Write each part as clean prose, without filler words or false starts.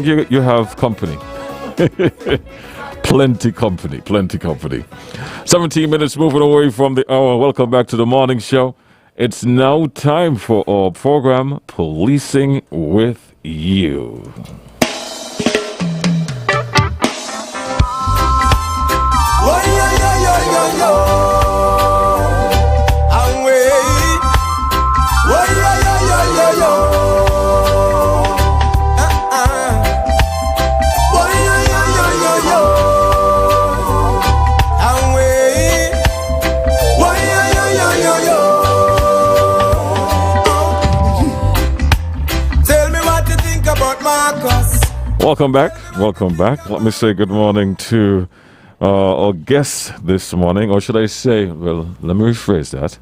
think you have company. Plenty company. 17 minutes moving away from the hour. Welcome back to the morning show. It's now time for our program, Policing with You. Welcome back. Let me say good morning to our guests this morning, or should I say, well, let me rephrase that,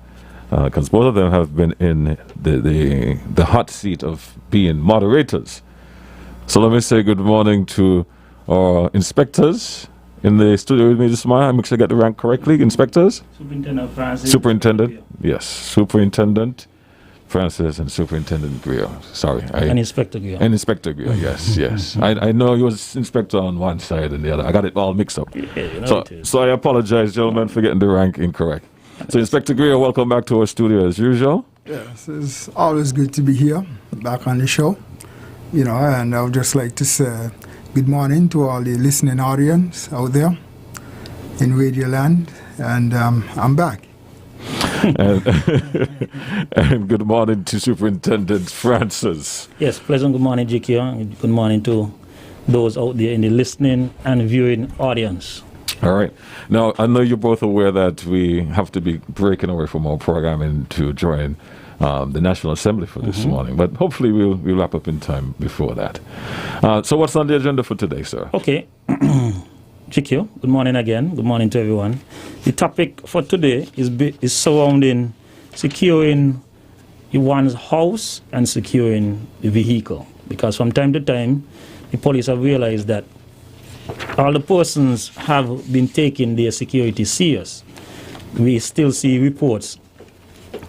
because both of them have been in the hot seat of being moderators. So let me say good morning to our inspectors in the studio with me this morning. I make sure I get the rank correctly. Inspectors? Superintendent Francis. Superintendent? Yes. Superintendent Francis and Superintendent Greer. Sorry. And Inspector Greer. And Inspector Greer, yes. I know you was Inspector on one side and the other. I got it all mixed up. So I apologize, gentlemen, for getting the rank incorrect. So Inspector Greer, welcome back to our studio as usual. Yes, it's always good to be here, back on the show. And I would just like to say good morning to all the listening audience out there in Radio Land. And I'm back. and good morning to Superintendent Francis. Yes, pleasant good morning, GQ. Good morning to those out there in the listening and viewing audience. All right. Now, I know you're both aware that we have to be breaking away from our programming to join the National Assembly for this morning, but hopefully we'll wrap up in time before that. So what's on the agenda for today, sir? Okay. GQ, good morning again. Good morning to everyone. The topic for today is surrounding securing one's house and securing the vehicle. Because from time to time, the police have realized that all the persons have been taking their security serious. We still see reports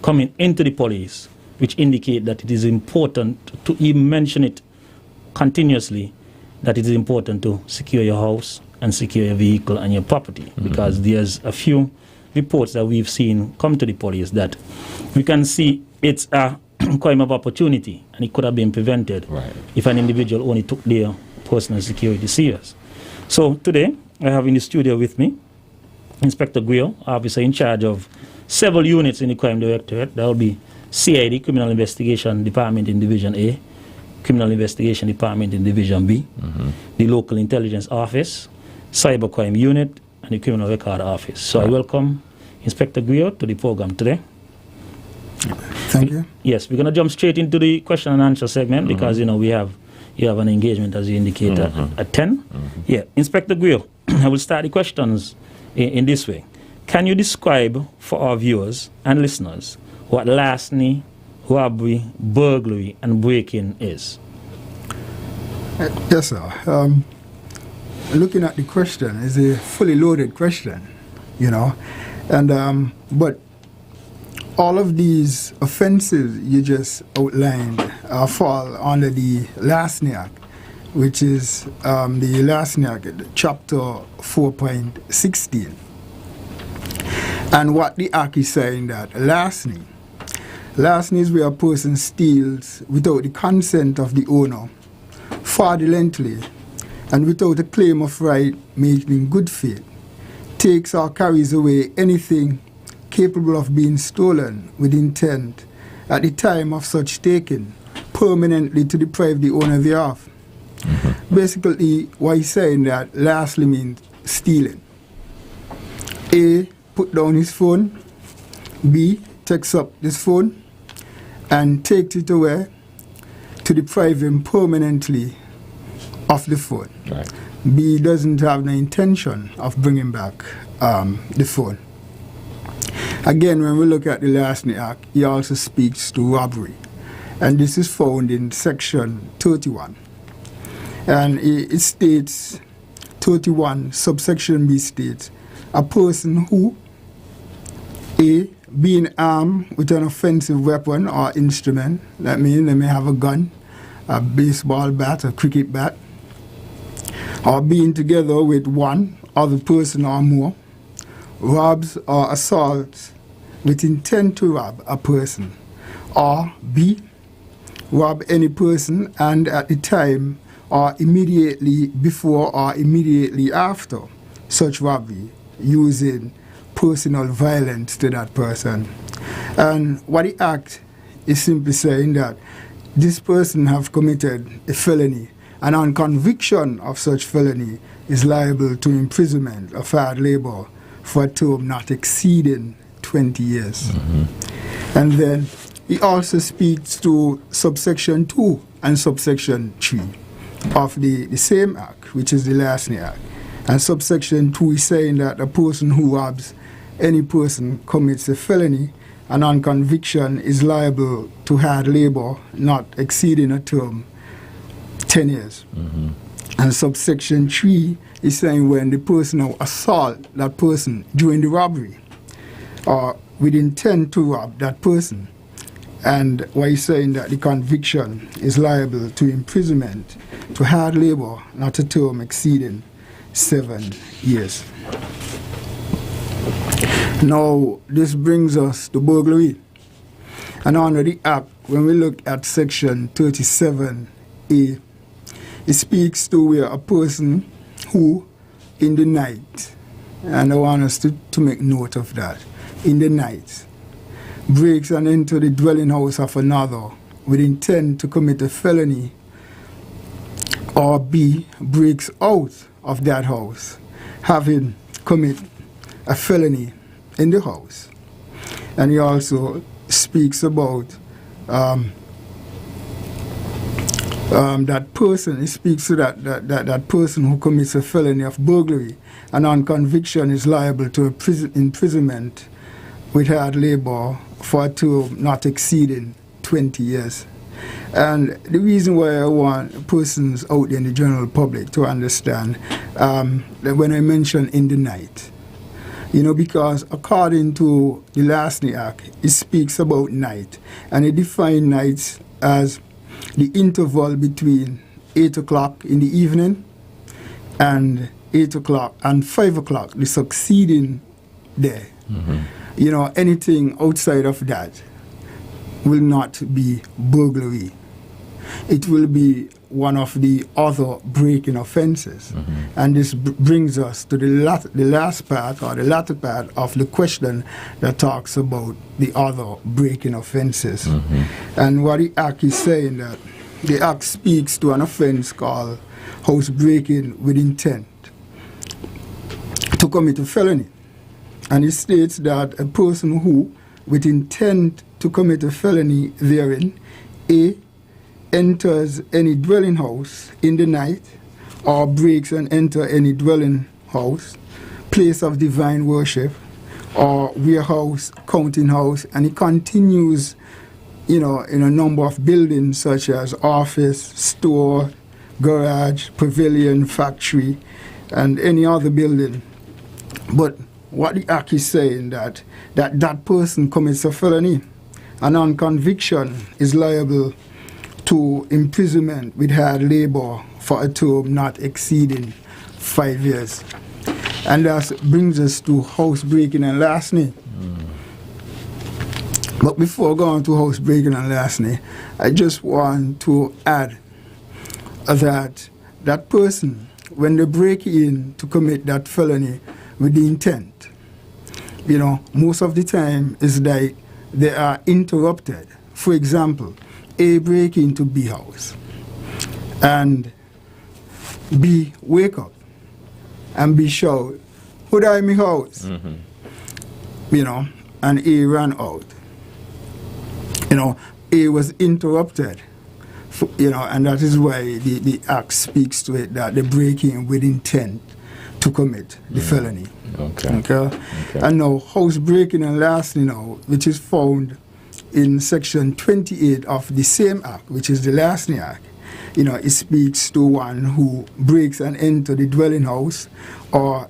coming into the police which indicate that it is important to even mention it continuously, that it is important to secure your house and secure your vehicle and your property, because there's a few reports that we've seen come to the police that we can see it's a crime of opportunity and it could have been prevented if an individual only took their personal security serious. So today I have in the studio with me Inspector Greer, officer in charge of several units in the Crime Directorate. That will be CID, Criminal Investigation Department in Division A, Criminal Investigation Department in Division B, the Local Intelligence Office, Cybercrime Unit, and the Criminal Record Office. So I welcome Inspector Greer to the program today. Thank you. Yes, we're going to jump straight into the question and answer segment because, you have an engagement, as you indicate, at 10. Yeah, Inspector Greer, I will start the questions in this way. Can you describe for our viewers and listeners what larceny, robbery, burglary, and break-in is? Yes, sir. Looking at the question, is a fully loaded question, and but all of these offenses you just outlined fall under the Larceny Act, which is the Larceny Act, Chapter 4.16. And what the Act is saying that larceny is where a person steals without the consent of the owner, fraudulently, and without a claim of right made in good faith, takes or carries away anything capable of being stolen with intent at the time of such taking, permanently to deprive the owner thereof. Basically, what he's saying that lastly means stealing. A, put down his phone. B, takes up this phone and takes it away to deprive him permanently of the phone. Right. B doesn't have the intention of bringing back the phone. Again, when we look at the Larceny Act, he also speaks to robbery. And this is found in Section 31. And it states, 31, subsection B states, a person who, A, being armed with an offensive weapon or instrument, that means they may have a gun, a baseball bat, a cricket bat, or being together with one other person or more, robs or assaults with intent to rob a person, or B, rob any person and at the time or immediately before or immediately after such robbery using personal violence to that person. And what the act is simply saying that this person have committed a felony, and on conviction of such felony is liable to imprisonment of hard labor for a term not exceeding 20 years. And then he also speaks to subsection 2 and subsection 3 of the same act, which is the Larceny Act. And subsection 2 is saying that a person who robs any person commits a felony, and on conviction is liable to hard labor not exceeding a term 10 years. And subsection 3 is saying when the person who assault that person during the robbery or with intent to rob that person, and why he's saying that the conviction is liable to imprisonment to hard labor not a term exceeding 7 years. Now, this brings us to burglary. And under the Act, when we look at section 37A, it speaks to where a person who, in the night, and I want us to make note of that, in the night, breaks and enters the dwelling house of another with intent to commit a felony, or B, breaks out of that house, having commit a felony in the house. And he also speaks about that person. He speaks to that person who commits a felony of burglary and on conviction is liable to imprisonment with hard labor for a term not exceeding 20 years. And the reason why I want persons out there in the general public to understand that when I mention in the night, because according to the Larceny Act, it speaks about night, and it defines nights as the interval between 8 o'clock in the evening and 8 o'clock and 5 o'clock the succeeding day. Anything outside of that will not be burglary. It will be one of the other breaking offenses. And this brings us to the last part, or the latter part of the question that talks about the other breaking offenses. And what the Act is saying, that the Act speaks to an offense called housebreaking with intent to commit a felony. And it states that a person who, with intent to commit a felony therein, A, enters any dwelling house in the night, or breaks and enters any dwelling house, place of divine worship, or warehouse, counting house, and it continues, in a number of buildings such as office, store, garage, pavilion, factory, and any other building. But what the Act is saying that person commits a felony, and on conviction is liable to imprisonment with hard labor for a term not exceeding 5 years. And that brings us to housebreaking and larceny. But before going to housebreaking and larceny, I just want to add that person, when they break in to commit that felony with the intent, most of the time is like they are interrupted. For example, A break into B house, and B wake up, and B shout, "Who die in my house?" And A ran out. A was interrupted, and that is why the Act speaks to it, that they break in with intent to commit the felony. Okay. And now housebreaking and larceny which is found in section 28 of the same Act, which is the Larceny Act, it speaks to one who breaks and enters the dwelling house or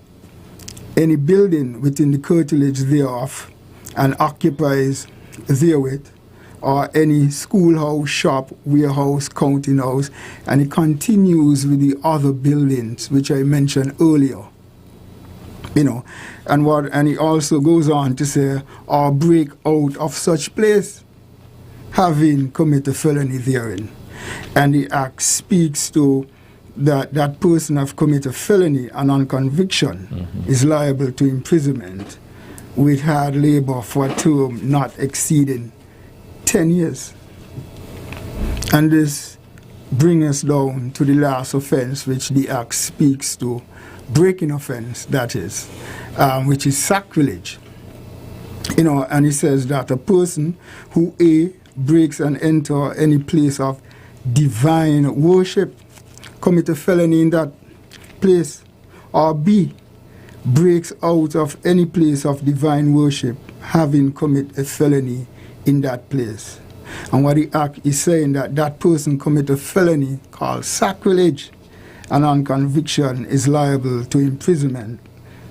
any building within the curtilage thereof and occupies therewith or any schoolhouse, shop, warehouse, counting house, and it continues with the other buildings which I mentioned earlier. You know, and he also goes on to say, or break out of such place, having committed felony therein. And the act speaks to that person have committed felony and on conviction is liable to imprisonment with hard labor for a term not exceeding 10 years. And this brings us down to the last offense which the act speaks to, breaking offense, that is, which is sacrilege. You know, and he says that a person who A, breaks and enter any place of divine worship, commit a felony in that place, or B, breaks out of any place of divine worship, having commit a felony in that place. And what the act is saying, that person commit a felony called sacrilege, and on conviction is liable to imprisonment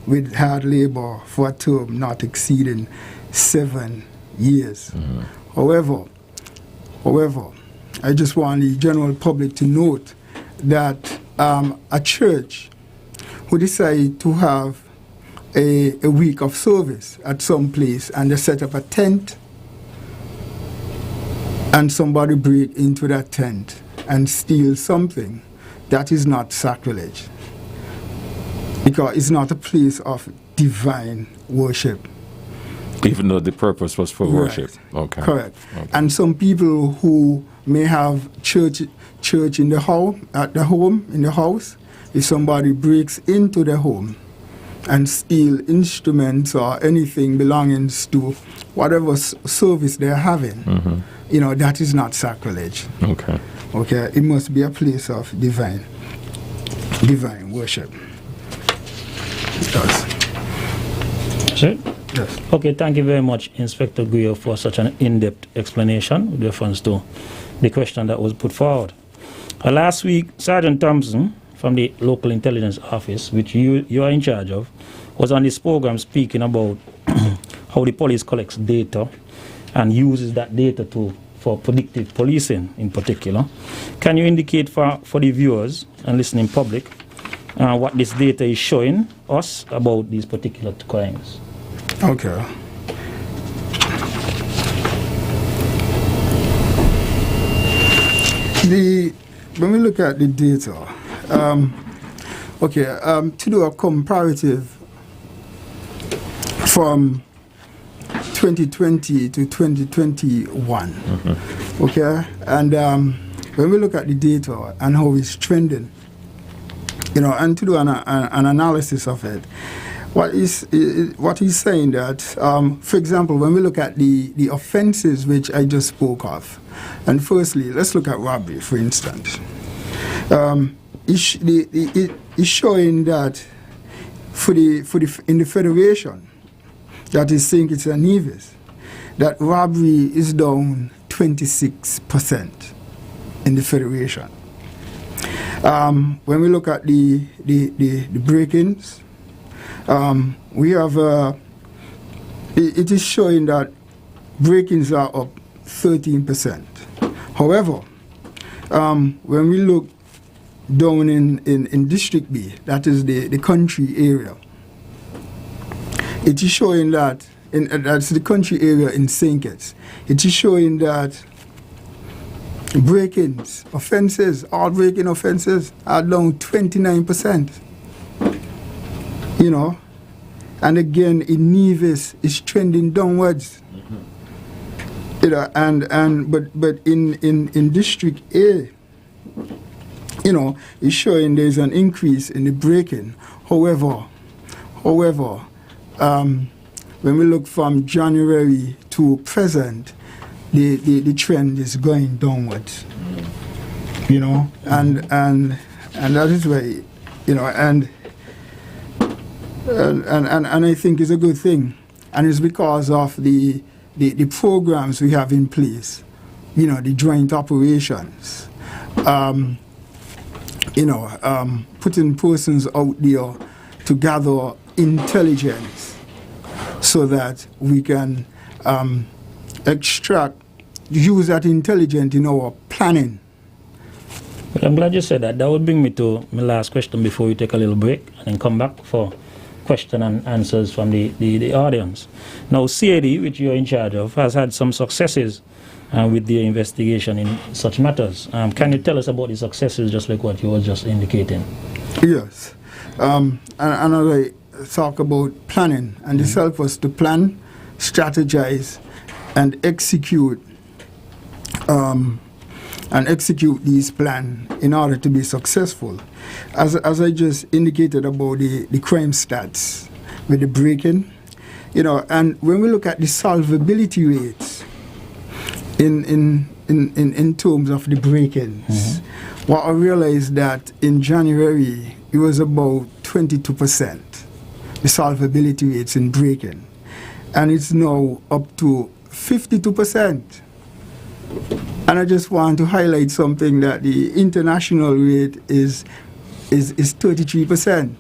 with hard labor for a term not exceeding 7 years. However, I just want the general public to note that a church who decide to have a week of service at some place and they set up a tent and somebody break into that tent and steal something, that is not sacrilege, because it's not a place of divine worship. Even though the purpose was for worship. Right. Okay. Correct. Okay. And some people who may have church in the home, in the house, if somebody breaks into the home and steal instruments or anything belonging to whatever service they're having, you know, that is not sacrilege. Okay. Okay, it must be a place of divine worship. Yes. Sir? Yes. Okay, thank you very much, Inspector Guio, for such an in-depth explanation with reference to the question that was put forward. Last week, Sergeant Thompson from the local intelligence office, which you are in charge of, was on this program speaking about how the police collects data and uses that data for predictive policing in particular. Can you indicate for the viewers and listening public what this data is showing us about these particular crimes? Okay. When we look at the data, to do a comparative from 2020 to 2021, okay, and when we look at the data and how it's trending, you know, and to do an analysis of it, what he's saying that, for example, when we look at the offenses which I just spoke of, and firstly, let's look at robbery, for instance. It's showing that in the Federation, that is St. Kitts and Nevis, that robbery is down 26% in the Federation. When we look at the break-ins, we have it is showing that break-ins are up 13%. However, when we look down in District B, that is the country area, it is showing that that's the country area in St. Kitts. It is showing that break-ins, all break-in offenses are down 29%. You know, and again in Nevis is trending downwards. You know, but in District A, you know, it's showing there's an increase in the break-in. However, when we look from January to present, the trend is going downwards. You know, and that is why, you know, and I think it's a good thing, and it's because of the programs we have in place, you know, the joint operations, you know, putting persons out there to gather intelligence so that we can extract use that intelligence in our planning. Well, I'm glad you said that. That would bring me to my last question before we take a little break and then come back for question and answers from the audience. Now, CAD, which you're in charge of, has had some successes with their investigation in such matters. Can you tell us about the successes, just like what you were just indicating? Yes. And as I talk about planning, and this helps us to plan, strategize, and execute these plans in order to be successful. As I just indicated about the crime stats with the break-in, and when we look at the solvability rates in terms of the break-ins, what I realized that in January it was about 22%, the solvability rates in break-in, and it's now up to 52%. And I just want to highlight something, that the international rate is 33%.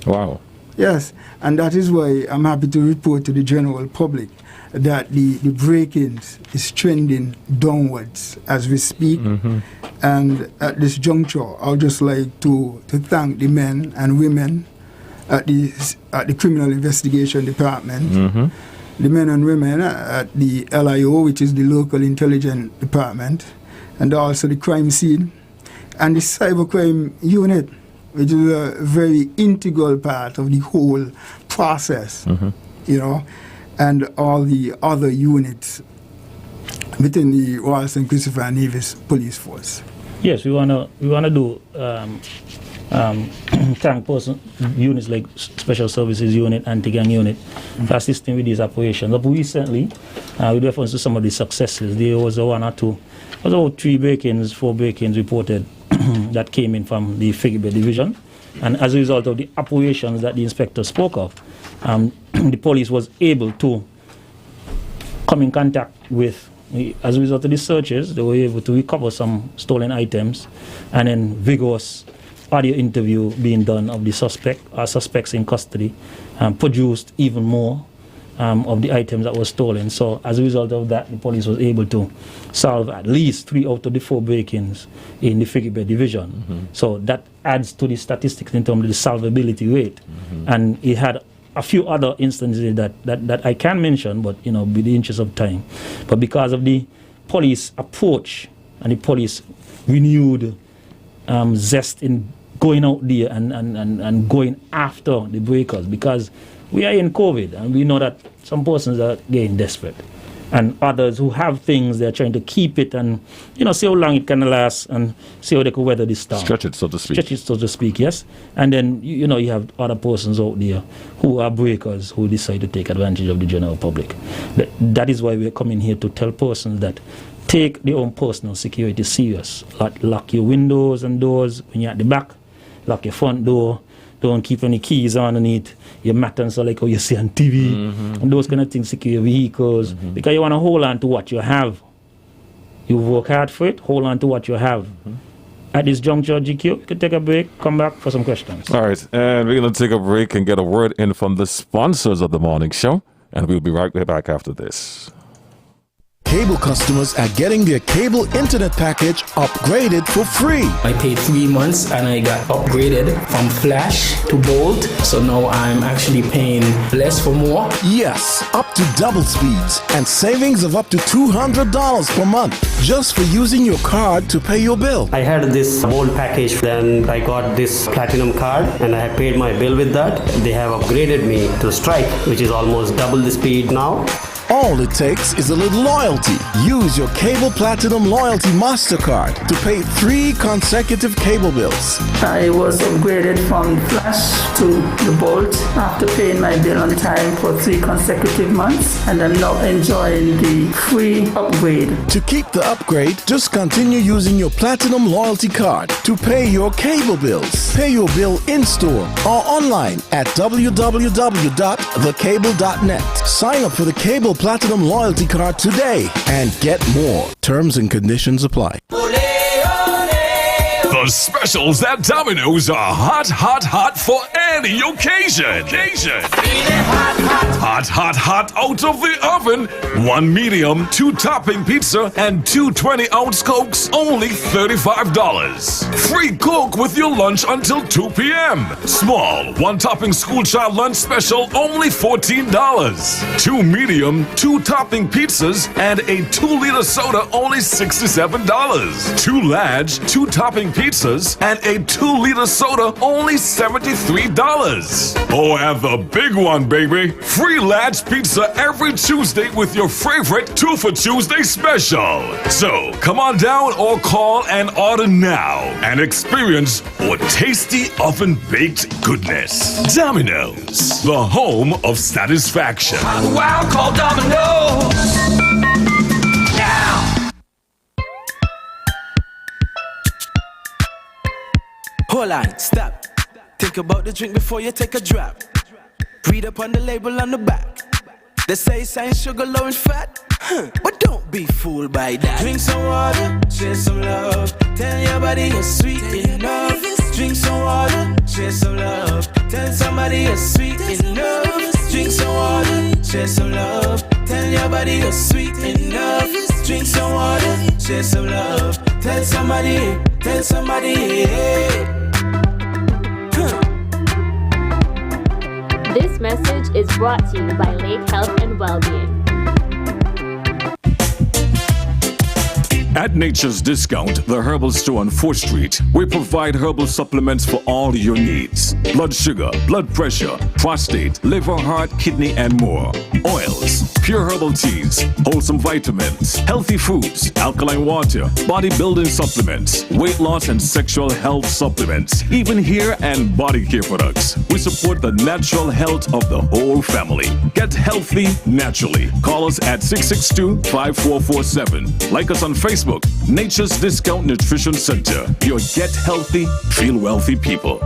Wow. Yes, and that is why I'm happy to report to the general public that the break-ins is trending downwards as we speak. And at this juncture, I would just like to thank the men and women at the Criminal Investigation Department, the men and women at the LIO, which is the Local Intelligence Department, and also the crime scene, and the cybercrime unit, which is a very integral part of the whole process, and all the other units within the Royal St. Christopher and Nevis Police Force. Yes, we wanna do thank units like Special Services Unit, Anti-Gang Unit for assisting with these operations. But recently, with reference to some of the successes, there was about 3 break-ins, 4 break-ins reported that came in from the Figure Bay Division. And as a result of the operations that the inspector spoke of, the police was able to come in contact with, as a result of the searches, they were able to recover some stolen items, and then vigorous audio interview being done of the suspects in custody, produced even more of the items that were stolen. So as a result of that, the police was able to solve at least 3 out of the 4 break-ins in the Figure Bay Division. So that adds to the statistics in terms of the solvability rate. And it had a few other instances that I can mention, but with the interest of time. But because of the police approach and the police renewed zest in going out there and going after the breakers, because we are in COVID and we know that some persons are getting desperate, and others who have things, they're trying to keep it and see how long it can last and see how they can weather this storm. Stretch it, so to speak. Yes. And then you have other persons out there who are breakers who decide to take advantage of the general public. That is why we're coming here to tell persons that take their own personal security serious. Lock your windows and doors when you're at the back. Lock your front door. Don't keep any keys underneath your mat and so like how you see on TV. And those kind of things, secure your vehicles. Because you want to hold on to what you have. You work hard for it, hold on to what you have. At this juncture, GQ, we can take a break, come back for some questions. All right, and we're going to take a break and get a word in from the sponsors of the morning show. And we'll be right back after this. Cable customers are getting their cable internet package upgraded for free. I paid 3 months and I got upgraded from Flash to Bolt. So now I'm actually paying less for more. Yes, up to double speeds and savings of up to $200 per month just for using your card to pay your bill. I had this Bolt package, then I got this Platinum card and I have paid my bill with that. They have upgraded me to Strike, which is almost double the speed now. All it takes is a little loyalty. Use your Cable Platinum Loyalty MasterCard to pay 3 consecutive cable bills. I was upgraded from Flash to the Bolt after paying my bill on time for 3 consecutive months, and I'm now enjoying the free upgrade. To keep the upgrade, just continue using your Platinum Loyalty Card to pay your cable bills. Pay your bill in-store or online at www.thecable.net. Sign up for the Cable Platinum Loyalty Card today and get more. Terms and conditions apply. The The specials at Domino's are hot, hot, hot for any occasion. Hot out of the oven. 1 medium, 2 topping pizza, and 2 20-ounce Cokes, only $35. Free Coke with your lunch until 2 p.m. Small, 1 topping school child lunch special, only $14. 2 medium, 2 topping pizzas, and a 2-liter soda, only $67. 2 large, 2 topping pizzas, and a 2-liter soda, only $73. Oh, and the big one, baby. Free large pizza every Tuesday with your favorite 2 for Tuesday special. So, come on down or call and order now and experience our tasty oven-baked goodness. Domino's, the home of satisfaction. Wow, call Domino's now. Hold on, stop. Think about the drink before you take a drop. Read up on the label on the back. They say science sugar low in fat. But don't be fooled by that. Drink some water, share some love. Tell your body you're sweet enough. Drink some water, share some love. Tell somebody you're sweet enough. Drink some water, share some love. Tell your body you're sweet enough. Drink some water, share some love. Tell somebody, yeah. This message is brought to you by Lake Health and Wellbeing. At Nature's Discount, the herbal store on 4th Street, we provide herbal supplements for all your needs. Blood sugar, blood pressure, prostate, liver, heart, kidney, and more. Oils, pure herbal teas, wholesome vitamins, healthy foods, alkaline water, bodybuilding supplements, weight loss and sexual health supplements, even hair and body care products. We support the natural health of the whole family. Get healthy naturally. Call us at 662-5447. Like us on Facebook, Nature's Discount Nutrition Center. Your get healthy, feel wealthy people.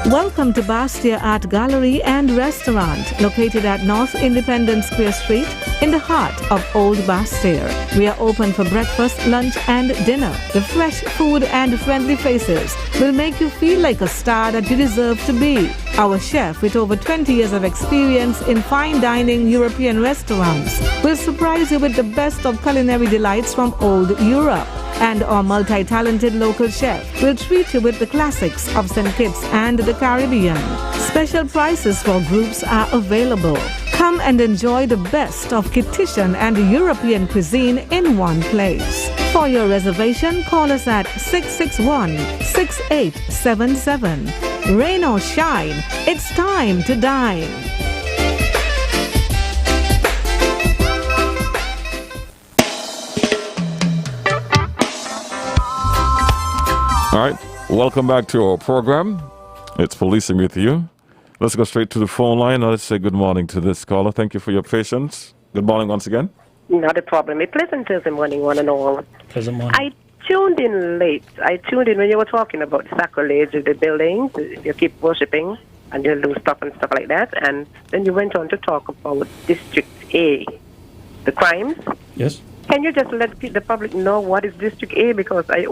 Welcome to Bastia Art Gallery and Restaurant, located at North Independence Square Street in the heart of Old Bastia. We are open for breakfast, lunch, and dinner. The fresh food and friendly faces will make you feel like a star that you deserve to be. Our chef, with over 20 years of experience in fine dining European restaurants, will surprise you with the best of culinary delights from old Europe. And our multi-talented local chef will treat you with the classics of St. Kitts and the Caribbean. Special prices for groups are available. Come and enjoy the best of Kittitian and European cuisine in one place. For your reservation, call us at 661-6877. Rain or shine, it's time to dine. All right, welcome back to our program. It's Policing with you. Let's go straight to the phone line. Let's say good morning to this caller. Thank you for your patience. Good morning once again. Not a problem. A pleasant Thursday morning, one and all. Pleasant morning. I tuned in late. I tuned in when you were talking about sacrilege of the buildings. You keep worshipping and you lose stuff and stuff like that. And then you went on to talk about District A, the crimes. Yes. Can you just let the public know what is District A? Because I'm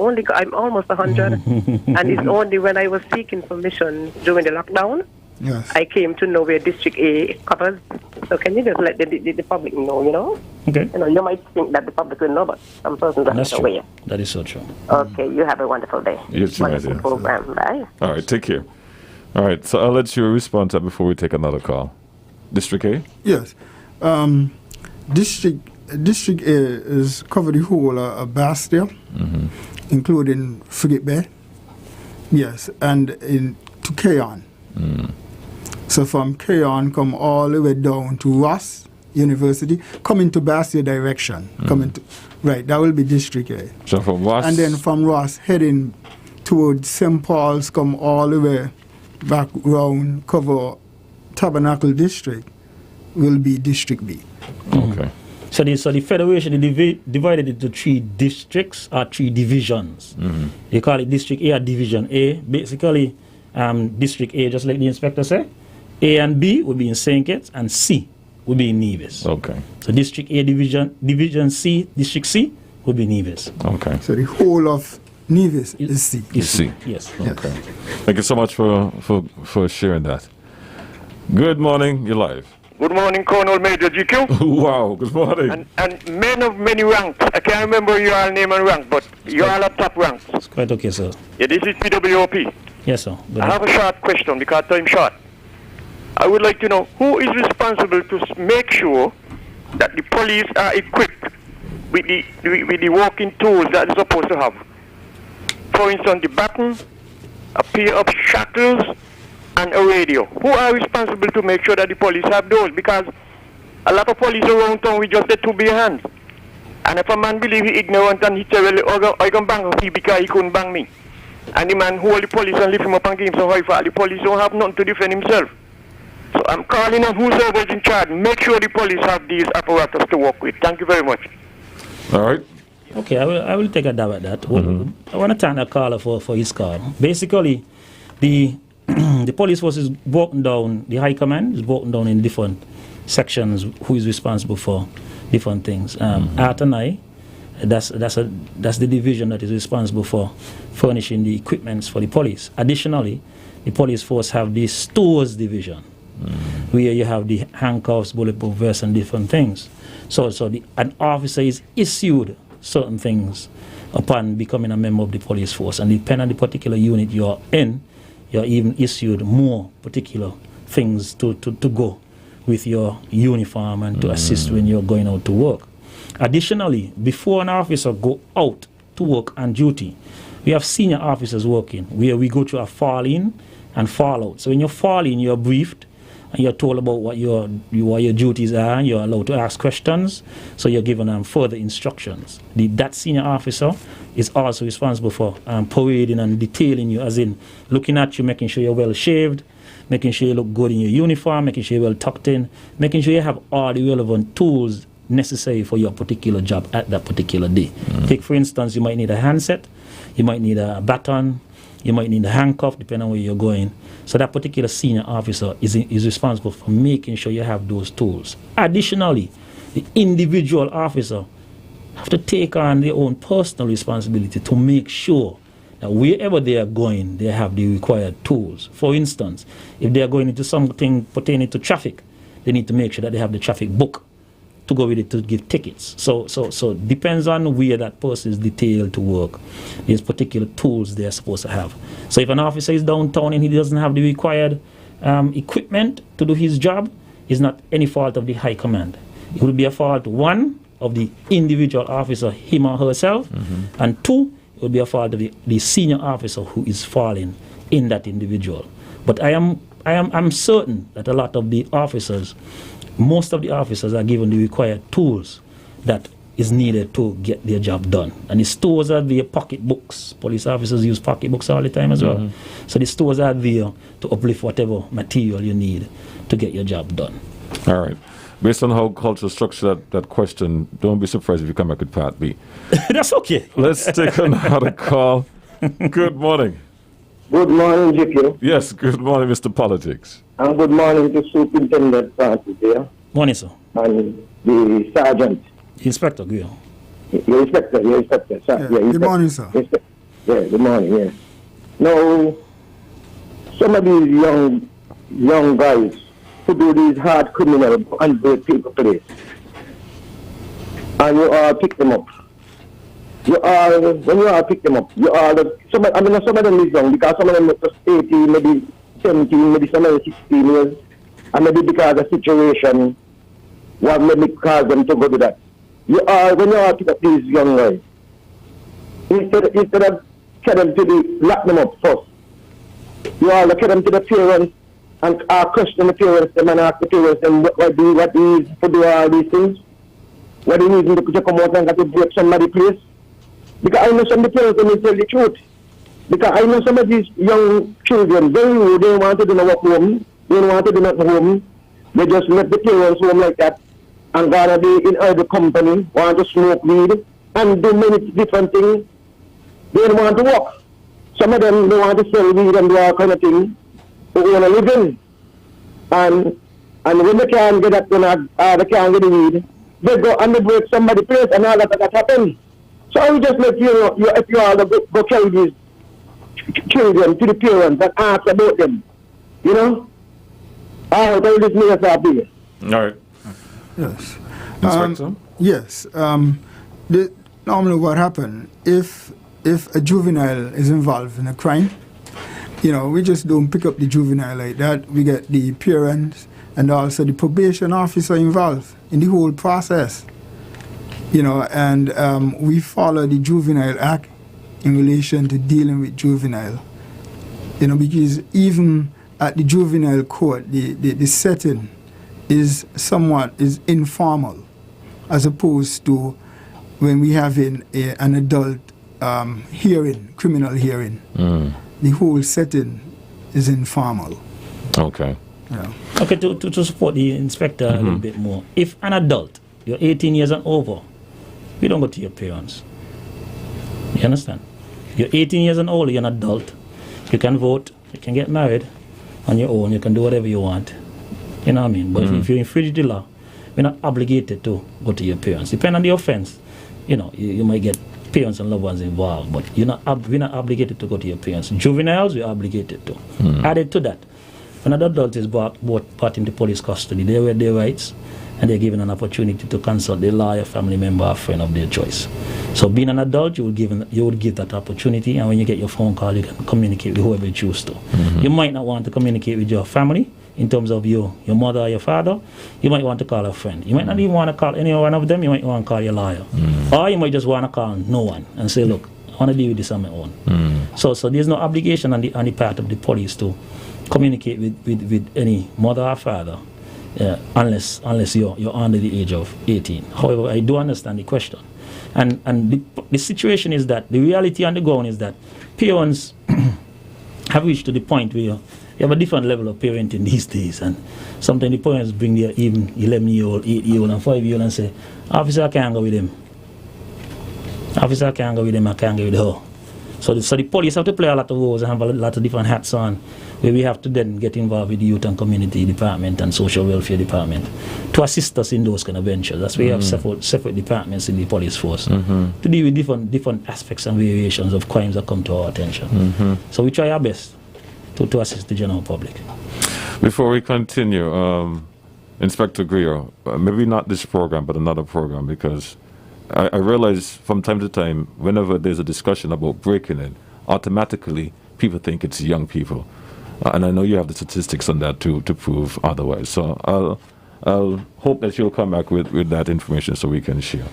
almost 100, and it's only when I was seeking permission during the lockdown, yes, I came to know where District A covers. So can you just let the public know, you know? Okay. You know, you might think that the public will know, but some persons are not aware. That is so true. Okay, you have a wonderful day. You too, my dear. Program. Bye. All right, take care. All right, so I'll let you respond to that before we take another call. District A? Yes. District A is cover the whole of Bastia, including Frigate Bay. Yes, and to Keyon. So from Keyon, come all the way down to Ross University, come into Bastia direction. Right, that will be District A. So from Ross? And then from Ross, heading towards St. Paul's, come all the way back round, cover Tabernacle District, will be District B. Okay. So the Federation divided into 3 districts or 3 divisions. They call it District A or Division A. Basically, District A, just like the inspector said, A and B will be in St. Kitts, and C will be in Nevis. Okay. So District A Division C, District C will be Nevis. Okay. So the whole of Nevis is C. Is C. Yes. Okay. Thank you so much for sharing that. Good morning. You're live. Good morning, Colonel Major GQ. Wow, good morning. And men of many ranks. I can't remember your all name and rank, but you all have top ranks. It's quite okay, sir. Yeah, this is PWOP. Yes, sir. I have a short question because time short. I would like to know who is responsible to make sure that the police are equipped with the working tools that they're supposed to have. For instance, the baton, a pair of shackles, and a radio. Who are responsible to make sure that the police have those? Because a lot of police around town with just the two bare hands. And if a man believe he ignorant and he say, well, I can bang him because he couldn't bang me. And the man hold the police and lift him up and give him some high fall. The police don't have nothing to defend himself. So I'm calling on whoever is in charge. Make sure the police have these apparatus to work with. Thank you very much. All right. Okay, I will take a dab at that. I want to thank the caller for his call. Basically, the police force is broken down, the high command is broken down in different sections who is responsible for different things. Art and I, that's the division that is responsible for furnishing the equipments for the police. Additionally, the police force have the stores division, where you have the handcuffs, bulletproof vests, and different things. So an officer is issued certain things upon becoming a member of the police force, and depending on the particular unit you're in, you're even issued more particular things to go with your uniform and to assist when you're going out to work. Additionally, before an officer go out to work on duty, we have senior officers working where we go through a fall in and fall out. So when you fall in, you're briefed and you're told about what your duties are, and you're allowed to ask questions, so you're given further instructions. That senior officer is also responsible for parading and detailing you, as in looking at you, making sure you're well shaved, making sure you look good in your uniform, making sure you're well tucked in, making sure you have all the relevant tools necessary for your particular job at that particular day. Take, for instance, you might need a handset, you might need a baton, you might need a handcuff, depending on where you're going. So that particular senior officer is responsible for making sure you have those tools. Additionally, the individual officer have to take on their own personal responsibility to make sure that wherever they are going, they have the required tools. For instance, if they are going into something pertaining to traffic, they need to make sure that they have the traffic book to go with it to give tickets. So depends on where that person is detailed to work. There's particular tools they're supposed to have. So if an officer is downtown and he doesn't have the required equipment to do his job, it's not any fault of the high command. It will be a fault, one, of the individual officer, him or herself, and two, it will be a fault of the senior officer who is falling in that individual. But I'm certain that a lot of the officers, most of the officers are given the required tools that is needed to get their job done. And the stores are their pocketbooks. Police officers use pocketbooks all the time as well. So the stores are there to uplift whatever material you need to get your job done. All right. Based on how culture structured that question, don't be surprised if you come back with Part B. That's okay. Let's take another call. Good morning. Good morning, GQ. Yes, good morning, Mr. Politics. And good morning to Superintendent Francis there. Morning, sir. And the Sergeant. Inspector, go. Your Inspector. Sir. Good morning, sir. Good morning, yes. Now, some of these young guys who do these hard criminal and break people place, and you all pick them up. When you all pick them up, some of them is young because some of them are just 18, maybe 17, maybe some of them 16 years, and maybe because of the situation, what maybe cause them to go to that. When you all pick up these young guys, instead of tell them to lock them up first, you all look at them to the parents and question the parents, and ask the parents them what is to do all these things, what the reason to come out and to break somebody's place. Because I know some of the parents don't tell the truth. Because I know some of these young children, they want to do no work home, they don't want to do nothing home, they just let the parents home like that, and gonna be in other company, want to smoke weed, and do many different things. They don't want to work. Some of them don't want to sell weed and do all kind of things, but want to live in. And And when they can't get that gun, they can't get the weed, they go and they break somebody's place and all that happen. So I would just let you know, if you all go carry these children to the parents and ask about them. You know? I will just make us happy. All right. Yes. Inspector? Yes. Normally what happens, if a juvenile is involved in a crime, we just don't pick up the juvenile like that. We get the parents and also the probation officer involved in the whole process. And we follow the Juvenile Act in relation to dealing with juvenile. Because even at the juvenile court, the setting is informal, as opposed to when we have an adult hearing, criminal hearing. The whole setting is informal. Okay. Yeah. Okay, to support the inspector a little bit more. If an adult, you're 18 years and over, you don't go to your parents. You understand? You're 18 years and older, you're an adult. You can vote, you can get married on your own, you can do whatever you want. You know what I mean? But if you infringe the law, you're not obligated to go to your parents. Depending on the offense, you might get parents and loved ones involved, but we're not obligated to go to your parents. Juveniles, we're obligated to. Added to that, when an adult is brought into police custody, they have their rights, and they're given an opportunity to consult their lawyer, family member, or friend of their choice. So being an adult, you would give that opportunity, and when you get your phone call, you can communicate with whoever you choose to. You might not want to communicate with your family in terms of your mother or your father. You might want to call a friend. You might not even want to call any one of them. You might want to call your lawyer. Or you might just want to call no one and say, look, I want to deal with this on my own. So there's no obligation on the part of the police to communicate with any mother or father unless you're under the age of 18. However, I do understand the question. And the situation is that the reality on the ground is that parents have reached to the point where you have a different level of parenting these days, and sometimes the parents bring their even 11-year-old, 8-year-old, and 5-year-old and say, officer, I can't go with him. Officer, I can't go with him, I can't go with her. So the police have to play a lot of roles and have a lot of different hats on, where we have to then get involved with the youth and community department and social welfare department to assist us in those kind of ventures. That's why we have separate departments in the police force to deal with different aspects and variations of crimes that come to our attention. So we try our best to assist the general public. Before we continue, Inspector Greer, maybe not this program, but another program, because I realize from time to time, whenever there's a discussion about breaking in, automatically people think it's young people. And I know you have the statistics on that to prove otherwise. So I'll hope that you'll come back with that information so we can share.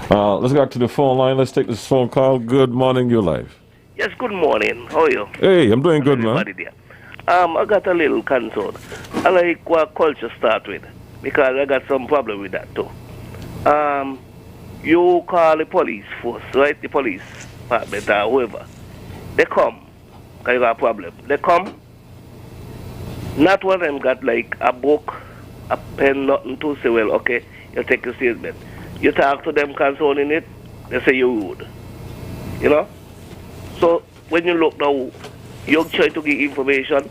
Let's go back to the phone line. Let's take this phone call. Good morning, you're live. Yes, good morning. How are you? Hey, I'm doing good, man. I got a little concern. I like what culture start with, because I got some problem with that too. You call the police force, right? The police department or whoever. They come, because you got a problem. They come. Not one of them got like a book, a pen, nothing to say, well, okay, you take a statement. You talk to them concerning it, they say you're rude. You know? So when you look now, you try to give information.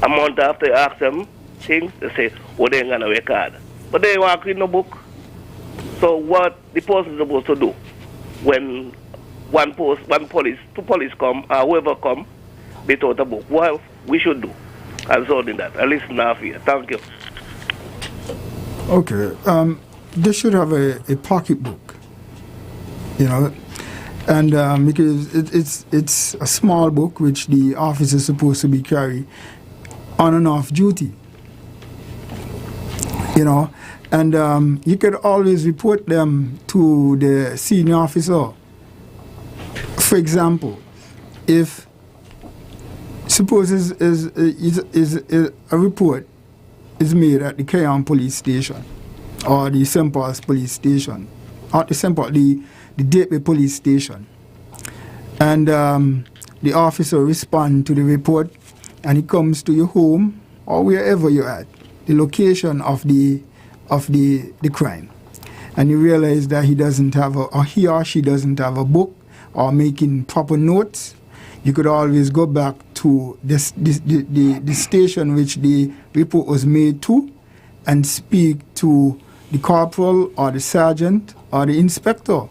A month after you ask them things, they say, oh, they ain't gonna record. But they walk in the book. So what the person is supposed to do when two police come or whoever come, without a book, what we should do? And so in that. I listen now here. Thank you. Okay. They should have a pocketbook, and because it's a small book which the officer is supposed to be carrying on and off duty, and you could always report them to the senior officer. For example, if suppose a report is made at the Kayan police station or the St. Paul's police station or the Gateway police station, and the officer responds to the report, and he comes to your home or wherever you're at, the location of the crime, and you realize that he or she doesn't have a book or making proper notes, you could always go back to to the station which the report was made to and speak to the corporal or the sergeant or the inspector,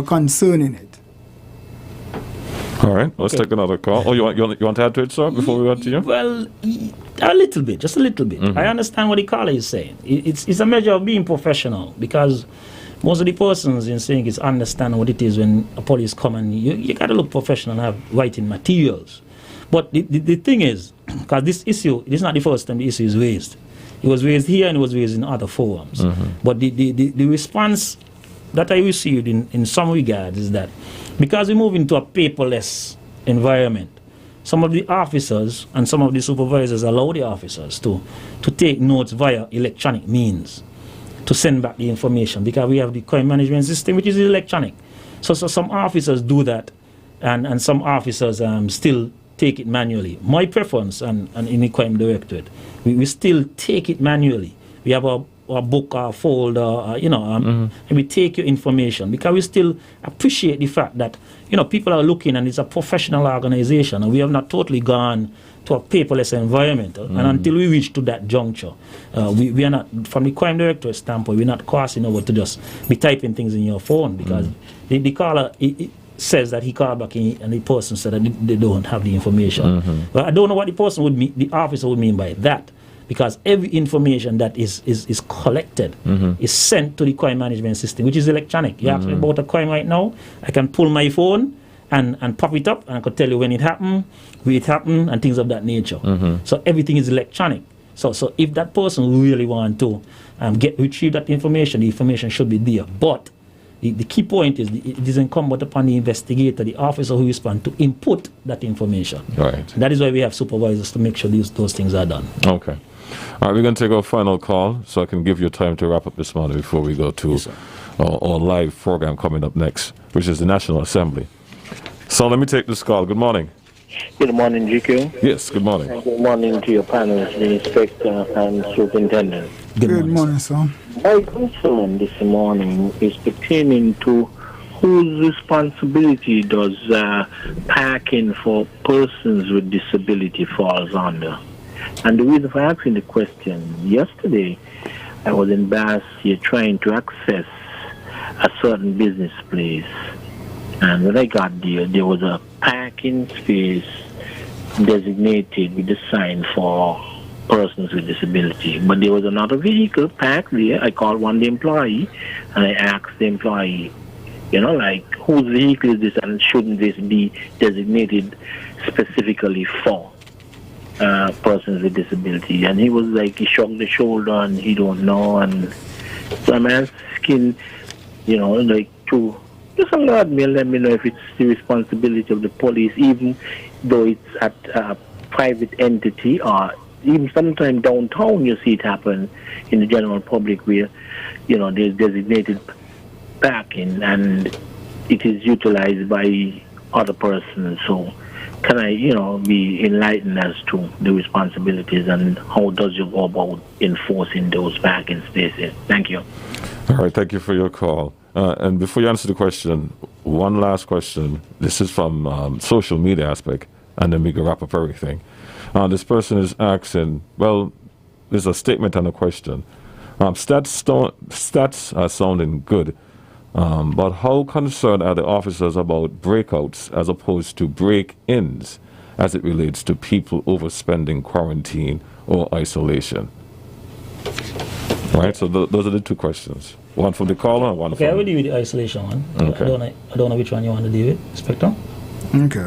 concerning it. All right, let's take another call. Oh, you want to add to it, sir, before we go to you? Well, a little bit, just a little bit. Mm-hmm. I understand what the caller is saying. It's a measure of being professional, because most of the persons in saying is understand what it is when a police come, and you got to look professional and have writing materials. But the thing is, because this issue, it is not the first time the issue is raised. It was raised here and it was raised in other forums. Mm-hmm. But the response that I received in some regards is that because we move into a paperless environment, some of the officers and some of the supervisors allow the officers to take notes via electronic means to send back the information, because we have the crime management system which is electronic. So some officers do that, and some officers still take it manually. My preference and in the crime directorate, we still take it manually. We have a book or folder, and we take your information, because we still appreciate the fact that people are looking, and it's a professional organization, and we have not totally gone to a paperless environment. And until we reach to that juncture, we are not, from the crime directorate standpoint, we're not crossing over to just be typing things in your phone, because the caller it says that he called back and the person said that they don't have the information. Well, I don't know what the person would mean, the officer would mean by that, because every information that is collected is sent to the crime management system, which is electronic. You ask me about a crime right now, I can pull my phone and pop it up, and I could tell you when it happened, where it happened, and things of that nature. So everything is electronic. So if that person really want to retrieve that information, the information should be there. But the key point is it is incumbent upon the investigator, the officer who responds, to input that information. Right. That is why we have supervisors, to make sure those things are done. Okay. All right, we're going to take our final call, so I can give you time to wrap up this morning before we go to our live program coming up next, which is the National Assembly. So let me take this call. Good morning. Good morning, GQ. Yes, good morning. And good morning to your panelists, the inspector and superintendent. Good morning, sir. My concern this morning is pertaining to whose responsibility does parking for persons with disability falls under. And the reason for asking the question, yesterday I was in Bass here trying to access a certain business place. And when I got there was a parking space designated with a sign for persons with disability. But there was another vehicle parked there. I called one the employee, and I asked the employee, whose vehicle is this, and shouldn't this be designated specifically for persons with disability? And he was like, he shrugged his shoulder and he don't know. And so I'm asking, to just alert me and let me know if it's the responsibility of the police, even though it's at a private entity, or even sometimes downtown you see it happen in the general public where, there's designated parking and it is utilized by other persons. So can I, be enlightened as to the responsibilities and how does you go about enforcing those parking spaces? Thank you. All right, thank you for your call. And before you answer the question, one last question. This is from social media aspect, and then we can wrap up everything. This person is asking, well, there's a statement and a question. Stats are sounding good, but how concerned are the officers about breakouts as opposed to break-ins as it relates to people overspending quarantine or isolation? Right, so those are the two questions. One from the caller and one from... Okay, I will deal with the isolation one. Okay. I don't know which one you want to deal with, Inspector. Okay,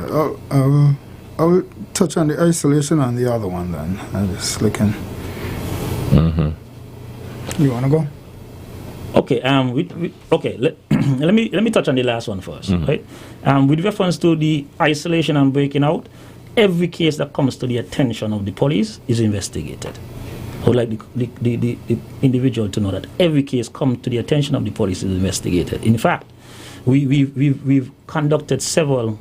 I will touch on the isolation and the other one then. I'm just looking. You want to go? Okay, let me touch on the last one first, right? With reference to the isolation and breaking out, every case that comes to the attention of the police is investigated. I would like the individual to know that every case comes to the attention of the police is investigated. In fact, we've conducted several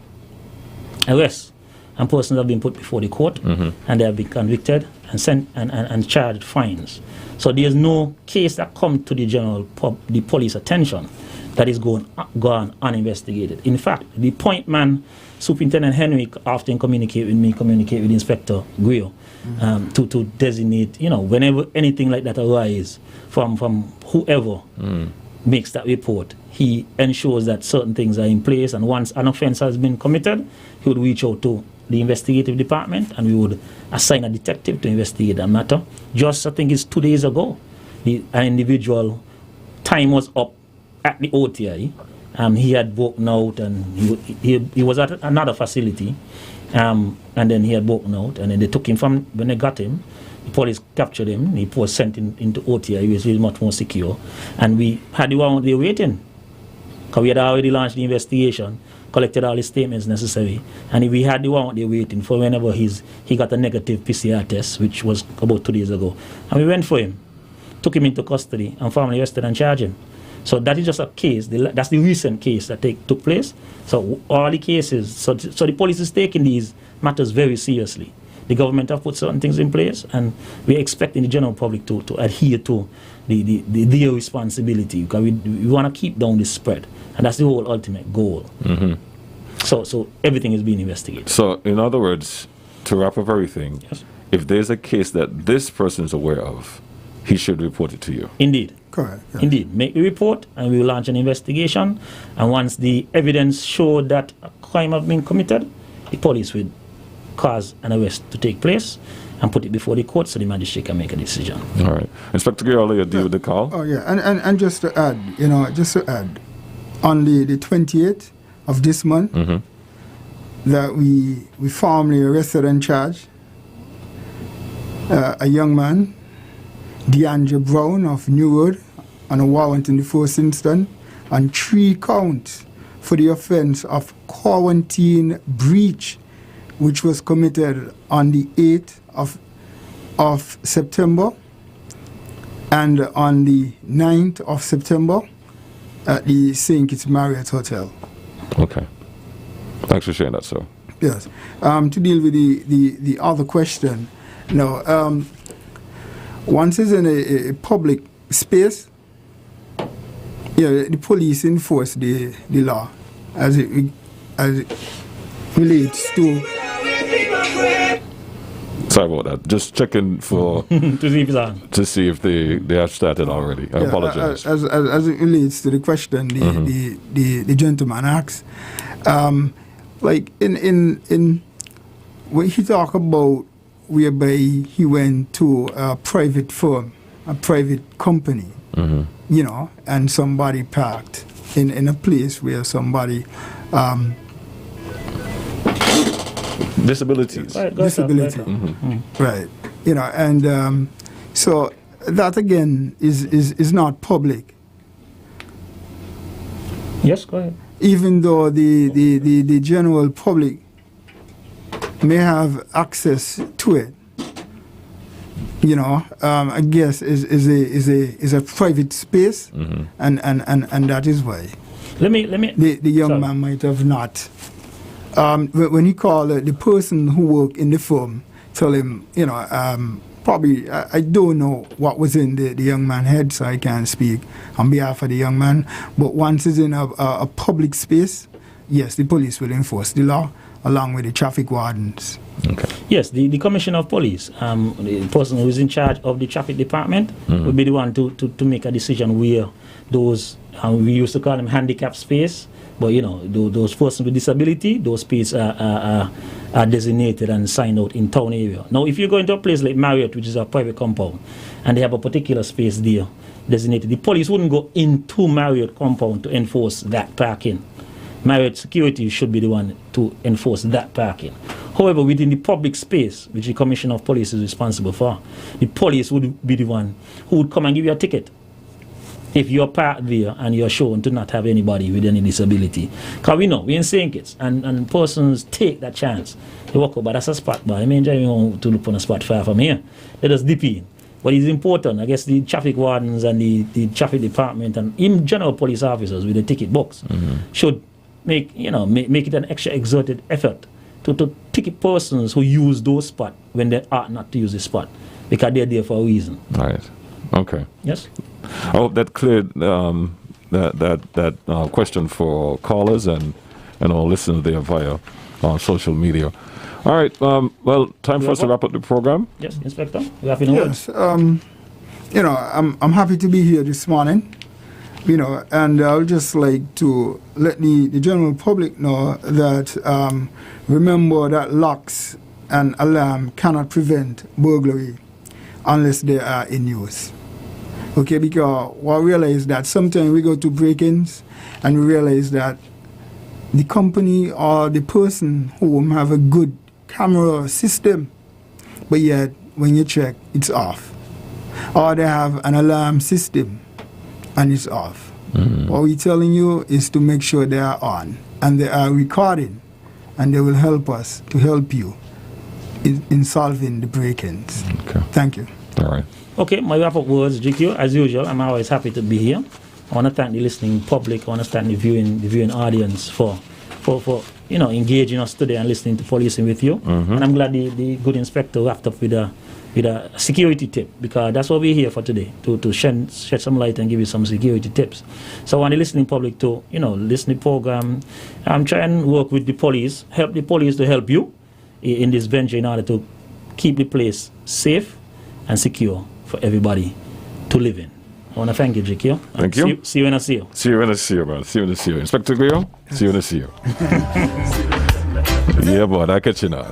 arrests, and persons have been put before the court, and they have been convicted and sent and charged fines. So there's no case that comes to the police attention that is gone uninvestigated. In fact, the point man, Superintendent Henry, often communicate with Inspector Guio to designate, whenever anything like that arises from whoever makes that report, he ensures that certain things are in place, and once an offense has been committed, he would reach out to the investigative department and we would assign a detective to investigate that matter. Just, I think it's 2 days ago, an individual time was up at the OTI. He had broken out and he was at another facility, and then he had broken out, and then they took him from, when they got him, the police captured him, he was sent into OTI, which is much more secure, and we had the one there waiting, because we had already launched the investigation, collected all the statements necessary, and we had the one there waiting for whenever he got a negative PCR test, which was about 2 days ago, and we went for him, took him into custody, and formally arrested and charged him. So that is just a case. That's the recent case that took place. So all the cases. So the police is taking these matters very seriously. The government have put certain things in place, and we're expecting the general public to adhere to their responsibility, because we want to keep down this spread, and that's the whole ultimate goal. Mm-hmm. So everything is being investigated. So in other words, to wrap up everything, yes, if there's a case that this person is aware of, he should report it to you. Indeed. Correct. Yeah. Indeed. Make the report and we will launch an investigation. And once the evidence showed that a crime has been committed, the police will cause an arrest to take place and put it before the court so the magistrate can make a decision. All right. Inspector Guio, you deal with the call? Oh, yeah. And just to add, on the 28th of this month, that we formally arrested and charged a young man, DeAndre Brown of New Road, on a warrant in the first instance, on 3 counts for the offense of quarantine breach, which was committed on the 8th of September and on the 9th of September at the St. Kitts Marriott Hotel. Okay. Thanks for sharing that, sir. Yes. To deal with the other question, once it's in a public space, the police enforce the law as it relates to. Sorry about that. Just checking for to see if they have started already. I apologize. As it relates to the question the gentleman asked, like in when he talk about whereby he went to a private firm, a private company, and somebody parked in a place where somebody disabilities. Right. And so that again is not public. Yes, go ahead. Even though the general public may have access to it, I guess is a private space, and that is why. Let me. The young man might have not. When he called the person who worked in the firm, tell him, probably I don't know what was in the young man's head, so I can't speak on behalf of the young man. But once it's in a public space, yes, the police will enforce the law along with the traffic wardens. Okay. Yes, the commissioner of police, the person who is in charge of the traffic department, will be the one to make a decision where those, we used to call them handicap space, but those persons with disability, those spaces are designated and signed out in town area. Now, if you go into a place like Marriott, which is a private compound, and they have a particular space there designated, the police wouldn't go into Marriott compound to enforce that parking. Marriott security should be the one to enforce that parking. However, within the public space, which the Commissioner of Police is responsible for, the police would be the one who would come and give you a ticket if you're parked there and you're shown to not have anybody with any disability. Because we're in St. Kitts, and persons take that chance. They walk up, but that's a spot, but I mean, driving to look on a spot far from here. Let us dip in. But it's important, I guess the traffic wardens and the traffic department and in general police officers with the ticket books should make it an extra exerted effort to ticket persons who use those spots when they ought not to use the spot, because they're there for a reason. Right. Okay. Yes. I hope that cleared that question for callers and our listeners there via social media. All right. Well, time for us to wrap up the program. Yes, Inspector. We have words. You know, I'm happy to be here this morning. You know, and I would just like to let the general public know that remember that locks and alarm cannot prevent burglary unless they are in use. Okay, because we realize that sometimes we go to break-ins and we realize that the company or the person who have a good camera system, but yet when you check, it's off. Or they have an alarm system and it's off. What we're telling you is to make sure they are on and they are recording, and they will help us to help you in solving the break-ins. Okay. Thank you. All right. Okay, my wrap-up words, GQ. As usual, I'm always happy to be here. I want to thank the listening public. I want to thank the viewing audience for engaging us today and listening to Policing with you. And I'm glad the good inspector wrapped up with a security tip, because that's what we're here for today, to shed some light and give you some security tips. So I want the listening public to listen to the program. I'm trying to work with the police, help the police to help you in this venture in order to keep the place safe and secure for everybody to live in. I want to thank you, GQ. Thank you. See you when I see you. See you when I see you, man. See you when I see you. Inspector Guillaume, see you when I see you. Yeah, boy, I catch you now.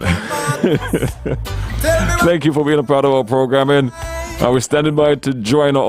Thank you for being a part of our programming. We're standing by to join our